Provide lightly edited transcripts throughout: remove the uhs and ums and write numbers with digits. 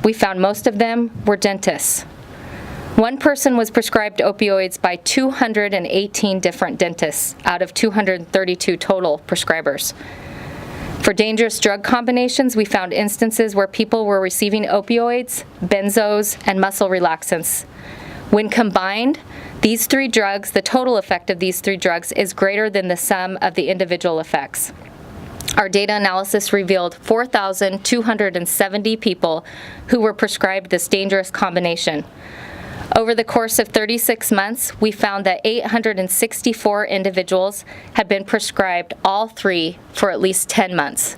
We found most of them were dentists. One person was prescribed opioids by 218 different dentists out of 232 total prescribers. For dangerous drug combinations, we found instances where people were receiving opioids, benzos, and muscle relaxants. When combined, these three drugs, the total effect of these three drugs is greater than the sum of the individual effects. Our data analysis revealed 4,270 people who were prescribed this dangerous combination. Over the course of 36 months, we found that 864 individuals had been prescribed all three for at least 10 months.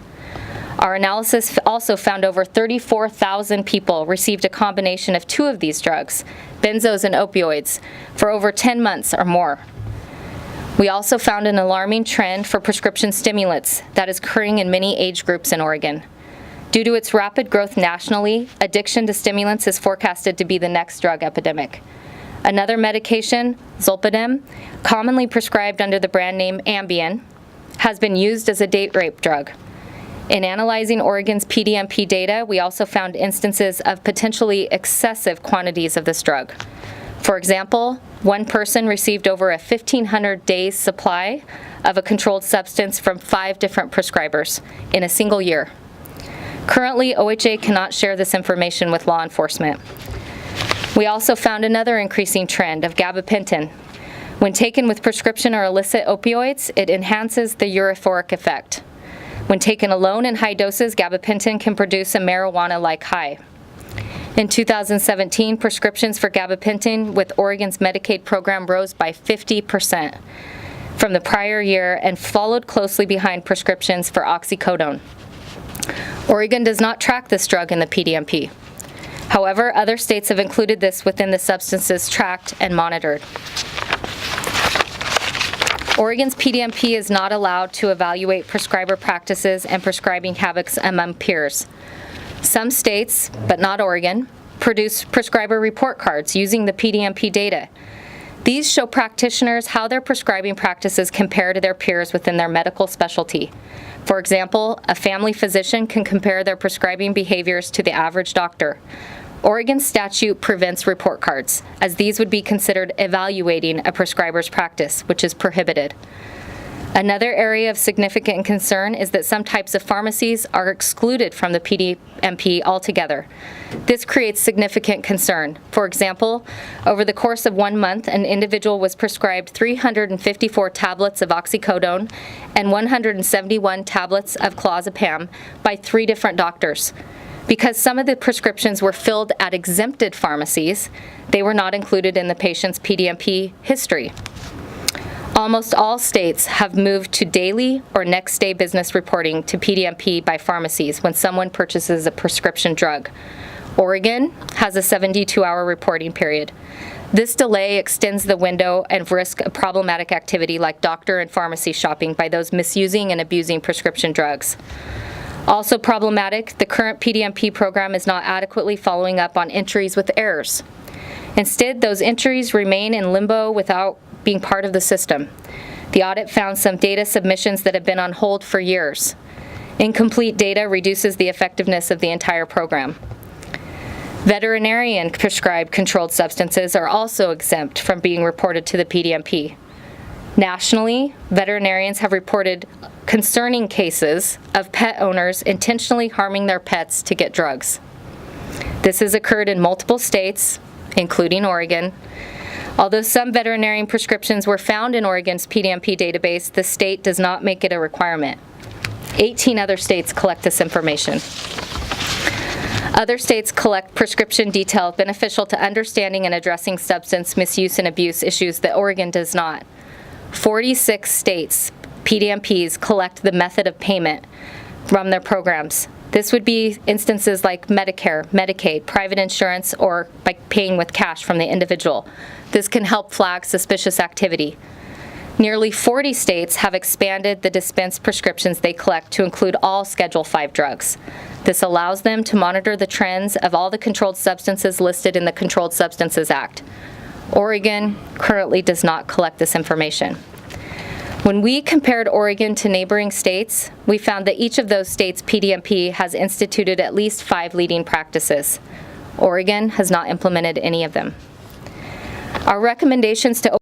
Our analysis also found over 34,000 people received a combination of two of these drugs, benzos and opioids, for over 10 months or more. We also found an alarming trend for prescription stimulants that is occurring in many age groups in Oregon. Due to its rapid growth nationally, addiction to stimulants is forecasted to be the next drug epidemic. Another medication, zolpidem, commonly prescribed under the brand name Ambien, has been used as a date rape drug. In analyzing Oregon's PDMP data, we also found instances of potentially excessive quantities of this drug. For example, one person received over a 1,500 days supply of a controlled substance from 5 different prescribers in a single year. Currently, OHA cannot share this information with law enforcement. We also found another increasing trend of gabapentin. When taken with prescription or illicit opioids, it enhances the euphoric effect. When taken alone in high doses, gabapentin can produce a marijuana-like high. In 2017, prescriptions for gabapentin with Oregon's Medicaid program rose by 50% from the prior year and followed closely behind prescriptions for oxycodone. Oregon does not track this drug in the PDMP. However, other states have included this within the substances tracked and monitored. Oregon's PDMP is not allowed to evaluate prescriber practices and prescribing habits among peers. Some states, but not Oregon, produce prescriber report cards using the PDMP data. These show practitioners how their prescribing practices compare to their peers within their medical specialty. For example, a family physician can compare their prescribing behaviors to the average doctor. Oregon statute prevents report cards, as these would be considered evaluating a prescriber's practice, which is prohibited. Another area of significant concern is that some types of pharmacies are excluded from the PDMP altogether. This creates significant concern. For example, over the course of 1 month, an individual was prescribed 354 tablets of oxycodone and 171 tablets of clozapam by 3 different doctors. Because some of the prescriptions were filled at exempted pharmacies, they were not included in the patient's PDMP history. Almost all states have moved to daily or next day business reporting to PDMP by pharmacies when someone purchases a prescription drug. Oregon has a 72-hour reporting period. This delay extends the window and risk of problematic activity like doctor and pharmacy shopping by those misusing and abusing prescription drugs. Also problematic, the current PDMP program is not adequately following up on entries with errors. Instead, those entries remain in limbo without being part of the system. The audit found some data submissions that have been on hold for years. Incomplete data reduces the effectiveness of the entire program. Veterinarian prescribed controlled substances are also exempt from being reported to the PDMP. Nationally, veterinarians have reported concerning cases of pet owners intentionally harming their pets to get drugs. This has occurred in multiple states, including Oregon. Although some veterinarian prescriptions were found in Oregon's PDMP database, the state does not make it a requirement. 18 other states collect this information. Other states collect prescription detail beneficial to understanding and addressing substance misuse and abuse issues that Oregon does not. 46 states, PDMPs, collect the method of payment from their programs. This would be instances like Medicare, Medicaid, private insurance, or by paying with cash from the individual. This can help flag suspicious activity. Nearly 40 states have expanded the dispensed prescriptions they collect to include all Schedule V drugs. This allows them to monitor the trends of all the controlled substances listed in the Controlled Substances Act. Oregon currently does not collect this information. When we compared Oregon to neighboring states, we found that each of those states' PDMP has instituted at least 5 leading practices. Oregon has not implemented any of them. Our recommendations to